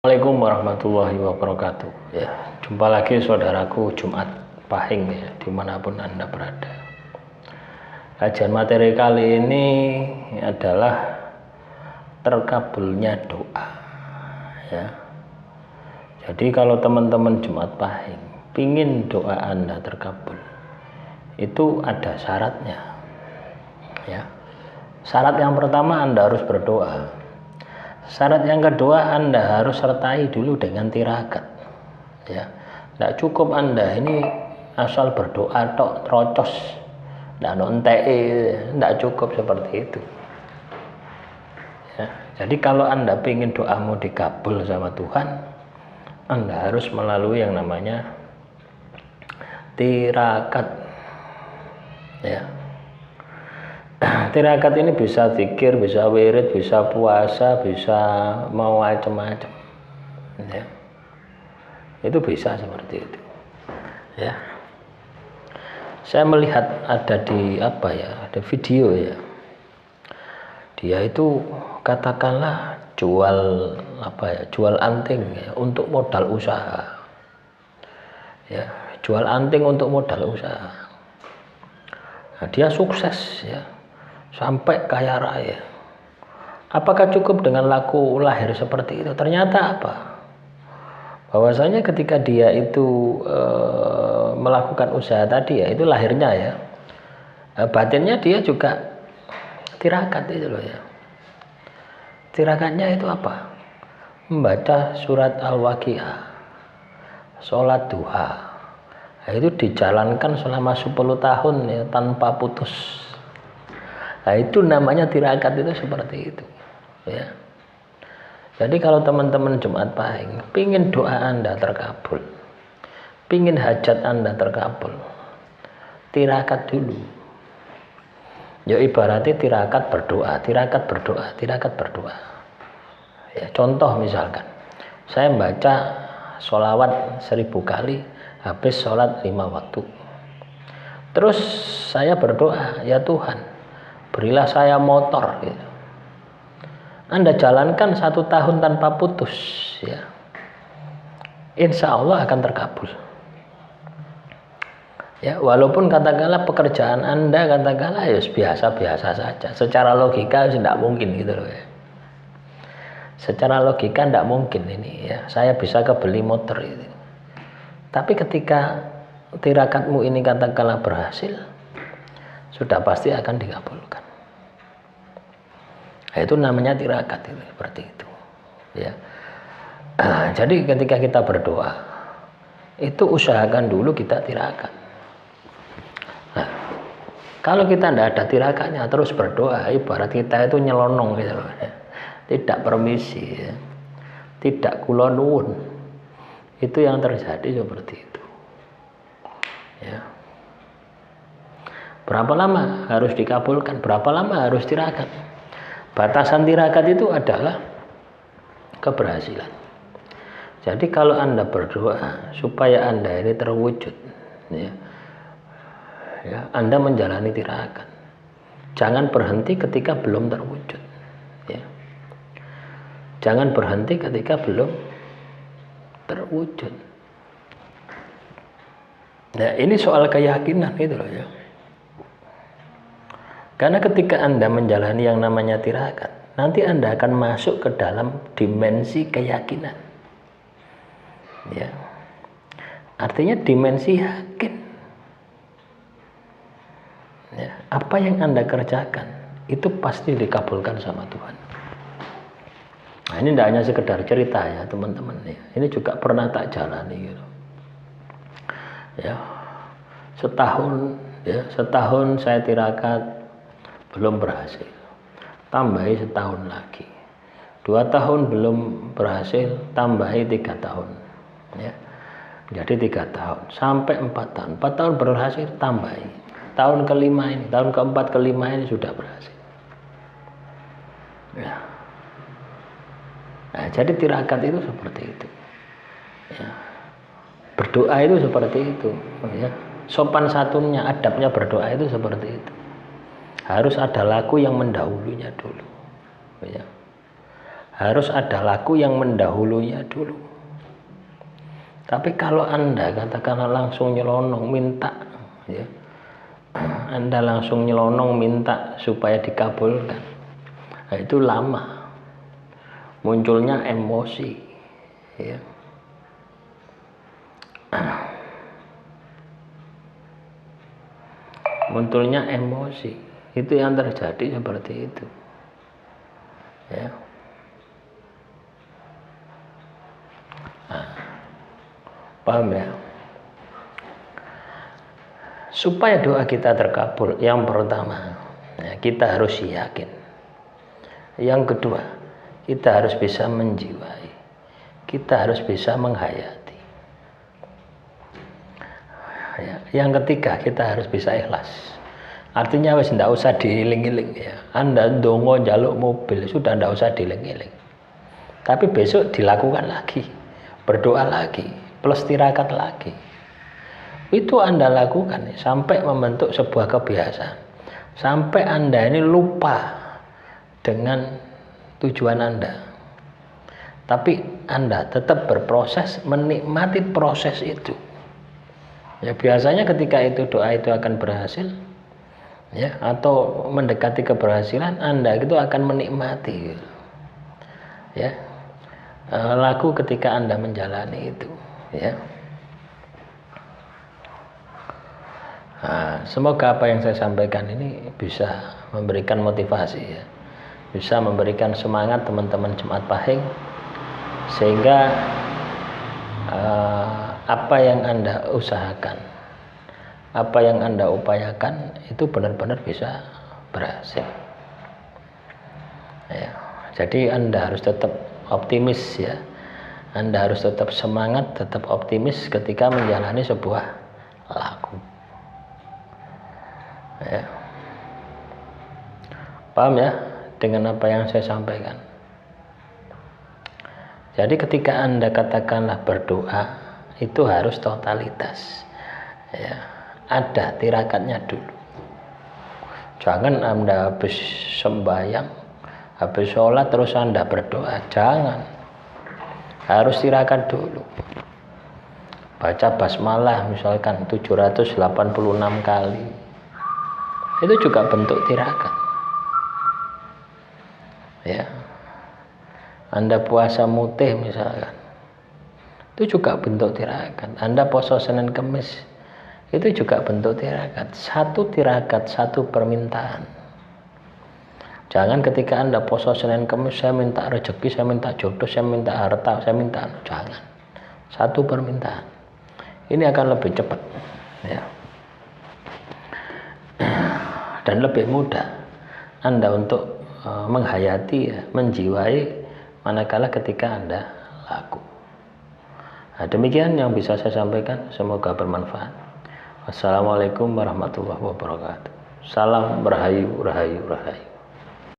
Assalamualaikum warahmatullahi wabarakatuh. Ya, jumpa lagi saudaraku Jumat Pahing ya, dimanapun Anda berada. Kajian materi kali ini adalah terkabulnya doa. Ya. Jadi kalau teman-teman Jumat Pahing pingin doa Anda terkabul, itu ada syaratnya. Ya. Syarat yang pertama Anda harus berdoa. Syarat yang kedua, Anda harus sertai dulu dengan tirakat. Ya, tidak cukup Anda ini asal berdoa tok terocos, tidak tidak cukup seperti itu. Ya, jadi kalau Anda ingin doamu dikabul sama Tuhan, Anda harus melalui yang namanya tirakat. Ya. Tirakat ini bisa zikir, bisa wirid, bisa puasa, bisa mau macam-macam. Ya. Itu bisa seperti itu. Ya. Saya melihat ada di ada video ya. Dia itu katakanlah jual anting ya, untuk modal usaha. Ya, jual anting untuk modal usaha. Nah, dia sukses ya. Sampai kaya raya. Apakah cukup dengan laku lahir seperti itu? Ternyata apa? Bahwasanya ketika dia itu melakukan usaha tadi ya, itu lahirnya ya, batinnya dia juga tirakat itu loh ya. Tirakatnya itu apa? Membaca surat Al-Waqiah, sholat duha. Nah, itu dijalankan selama 10 tahun ya, tanpa putus. Nah, itu namanya tirakat, itu seperti itu ya. Jadi kalau teman-teman Jumat Pahing pingin doa Anda terkabul, pingin hajat Anda terkabul, tirakat dulu ya. Ibaratnya tirakat berdoa, tirakat berdoa, tirakat berdoa ya. Contoh misalkan saya membaca sholawat 1000 kali habis sholat 5 waktu, terus saya berdoa, ya Tuhan berilah saya motor gitu. Anda jalankan 1 tahun tanpa putus ya, insya Allah akan terkabul ya. Walaupun katakanlah pekerjaan Anda katakanlah ya biasa-biasa saja, secara logika tidak mungkin gitu loh ya. Secara logika tidak mungkin ini ya, saya bisa kebeli motor itu. Tapi ketika tirakatmu ini katakanlah berhasil, sudah pasti akan dikabulkan. Nah, itu namanya tirakat itu, seperti itu ya. Jadi ketika kita berdoa itu usahakan dulu kita tirakat. Nah, kalau kita tidak ada tirakatnya terus berdoa, ibarat kita itu nyelonong gitu loh ya. Tidak permisi ya. Tidak kula nuwun. Itu yang terjadi seperti itu ya. Berapa lama harus dikabulkan? Berapa lama harus tirakat? Batasan tirakat itu adalah keberhasilan. Jadi kalau Anda berdoa supaya Anda ini terwujud ya, Anda menjalani tirakat. Jangan berhenti ketika belum terwujud ya. Jangan berhenti ketika belum terwujud. Nah, ini soal keyakinan itu loh ya. Karena ketika Anda menjalani yang namanya tirakat, nanti Anda akan masuk ke dalam dimensi keyakinan. Ya. Artinya dimensi yakin. Ya. Apa yang Anda kerjakan itu pasti dikabulkan sama Tuhan. Nah, ini tidak hanya sekedar cerita ya teman-teman ya. Ini juga pernah tak jalani gitu. Ya. Setahun saya tirakat belum berhasil, tambahi setahun lagi. 2 tahun belum berhasil, tambahi 3 tahun ya. Jadi 3 tahun sampai 4 tahun. 4 tahun berhasil, tambahi. Tahun kelima ini, tahun keempat kelima ini sudah berhasil ya. Nah, jadi tirakat itu seperti itu ya. Berdoa itu seperti itu ya. Sopan santunnya, adabnya berdoa itu seperti itu. Harus ada laku yang mendahulunya dulu ya. harus ada laku yang mendahulunya dulu. Tapi kalau Anda katakanlah langsung nyelonong minta, ya, Anda langsung nyelonong minta supaya dikabulkan, nah, itu lama, munculnya emosi, ya. Munculnya emosi, itu yang terjadi seperti itu, ya. Paham ya? Supaya doa kita terkabul, yang pertama, ya, kita harus yakin. Yang kedua, kita harus bisa menjiwai. Kita harus bisa menghayati. Ya, yang ketiga, kita harus bisa ikhlas. Artinya wis ndak usah diiling-iling, ya. Anda ndonga njaluk mobil, sudah ndak usah diiling-iling. Tapi besok dilakukan lagi, berdoa lagi, plus tirakat lagi. Itu Anda lakukan sampai membentuk sebuah kebiasaan, sampai Anda ini lupa dengan tujuan Anda, tapi Anda tetap berproses, menikmati proses itu. Ya, biasanya ketika itu doa itu akan berhasil, ya, atau mendekati keberhasilan, Anda itu akan menikmati, ya, laku ketika Anda menjalani itu, ya. Nah, semoga apa yang saya sampaikan ini bisa memberikan motivasi, ya, bisa memberikan semangat teman-teman Jemaat Pahing, sehingga apa yang Anda usahakan, apa yang Anda upayakan itu benar-benar bisa berhasil, ya. Jadi Anda harus tetap optimis, ya. Anda harus tetap semangat, tetap optimis ketika menjalani sebuah laku. Ya. Paham ya dengan apa yang saya sampaikan? Jadi ketika Anda katakanlah berdoa, itu harus totalitas, ya. Ada tirakatnya dulu. Jangan Anda habis sembahyang, habis sholat terus Anda berdoa, jangan. Harus tirakat dulu. Baca basmalah misalkan 786 kali. Itu juga bentuk tirakat, ya. Anda puasa mutih misalkan, itu juga bentuk tirakat. Anda puasa Senin Kemis, itu juga bentuk tirakat. Satu tirakat, satu permintaan. Jangan ketika Anda puasa Senin Kemis, saya minta rezeki, saya minta jodoh, saya minta harta, saya minta, jangan. Satu permintaan. Ini akan lebih cepat, ya. Dan lebih mudah Anda untuk menghayati, ya, menjiwai manakala ketika Anda laku. Nah, demikian yang bisa saya sampaikan, semoga bermanfaat. Wassalamualaikum warahmatullahi wabarakatuh. Salam rahayu, rahayu, rahayu.